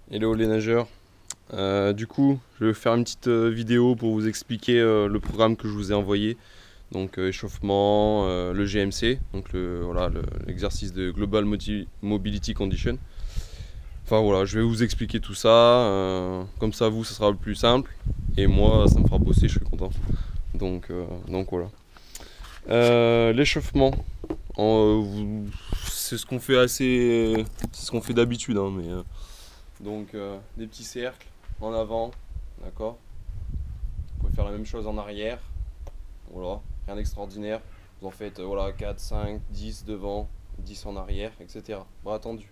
Hello les nageurs. Du coup, je vais faire une petite vidéo pour vous expliquer le programme que je vous ai envoyé. Donc échauffement, le GMC, donc l'exercice de Global Mobility Condition. Enfin voilà, je vais vous expliquer tout ça. Comme ça, vous, ça sera le plus simple. Et moi, ça me fera bosser, je suis content. Donc voilà. L'échauffement, c'est ce qu'on fait c'est ce qu'on fait d'habitude, hein, mais donc des petits cercles en avant, d'accord. Vous pouvez faire la même chose en arrière, voilà, rien d'extraordinaire. Vous en faites voilà, 4, 5, 10 devant, 10 en arrière, etc. Bras tendus.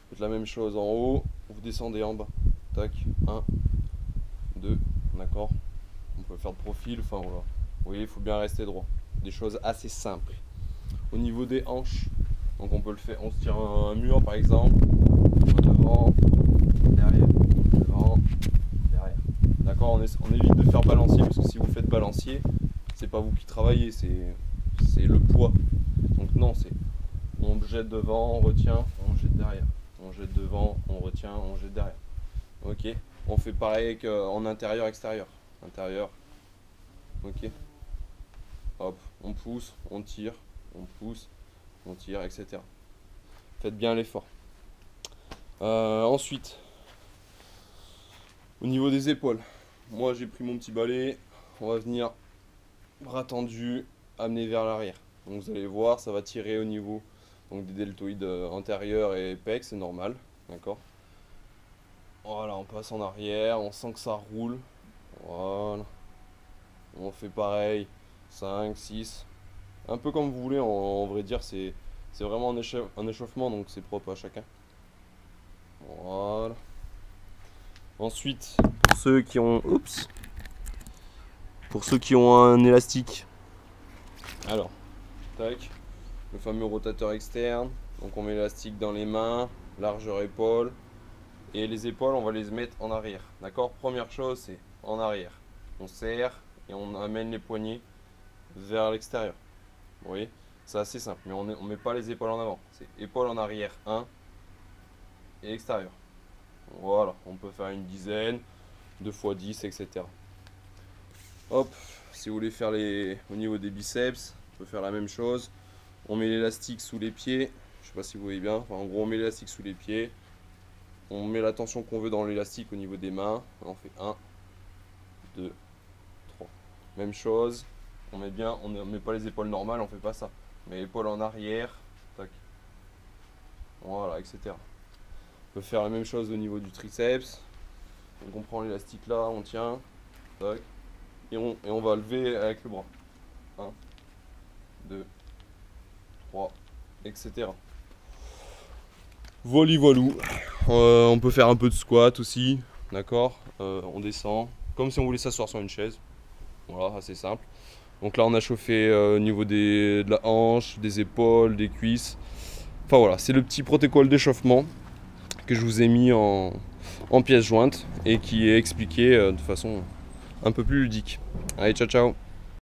Faites la même chose en haut, vous descendez en bas. Tac, 1, 2, d'accord. On peut faire de profil, enfin voilà. Vous voyez, il faut bien rester droit. Des choses assez simples. Au niveau des hanches, donc on peut le faire, on se tire un mur par exemple, devant, derrière, devant, derrière. D'accord, on évite de faire balancier parce que si vous faites balancier, c'est pas vous qui travaillez, c'est le poids. Donc non, c'est on jette devant, on retient, on jette derrière. On jette devant, on retient, on jette derrière. Ok, on fait pareil qu'en intérieur, extérieur. Intérieur, ok. Hop, on pousse, on tire, on pousse, on tire, etc. Faites bien l'effort. Ensuite, au niveau des épaules, moi j'ai pris mon petit balai, on va venir bras tendus, amener vers l'arrière. Donc vous allez voir, ça va tirer au niveau donc, des deltoïdes antérieurs et pecs, c'est normal, d'accord. Voilà, on passe en arrière, on sent que ça roule. Voilà. On fait pareil, 5, 6. Un peu comme vous voulez, en vrai dire, c'est vraiment un échauffement, donc c'est propre à chacun. Voilà. Ensuite, pour ceux qui ont un élastique, alors, tac, le fameux rotateur externe. Donc on met l'élastique dans les mains, largeur épaule. Et les épaules, on va les mettre en arrière. D'accord. Première chose, c'est en arrière. On serre et on amène les poignets vers l'extérieur. Vous voyez, c'est assez simple, mais on ne met pas les épaules en avant. C'est épaules en arrière, 1 et extérieur. Voilà, on peut faire une dizaine, 2 x 10, etc. Hop, si vous voulez faire au niveau des biceps, on peut faire la même chose. On met l'élastique sous les pieds. Je sais pas si vous voyez bien. Enfin, en gros, on met l'élastique sous les pieds. On met la tension qu'on veut dans l'élastique au niveau des mains. On fait 1, 2, 3. Même chose. On ne met pas les épaules normales, on fait pas ça. On met épaules en arrière. Tac. Voilà, etc. On peut faire la même chose au niveau du triceps. Donc on prend l'élastique là, on tient. Tac. Et on va lever avec le bras. 1, 2, 3, etc. Voilou. On peut faire un peu de squat aussi, d'accord. On descend, comme si on voulait s'asseoir sur une chaise. Voilà, assez simple. Donc là, on a chauffé au niveau de la hanche, des épaules, des cuisses. Enfin voilà, c'est le petit protocole d'échauffement que je vous ai mis en pièce jointe et qui est expliqué de façon un peu plus ludique. Allez, ciao ciao.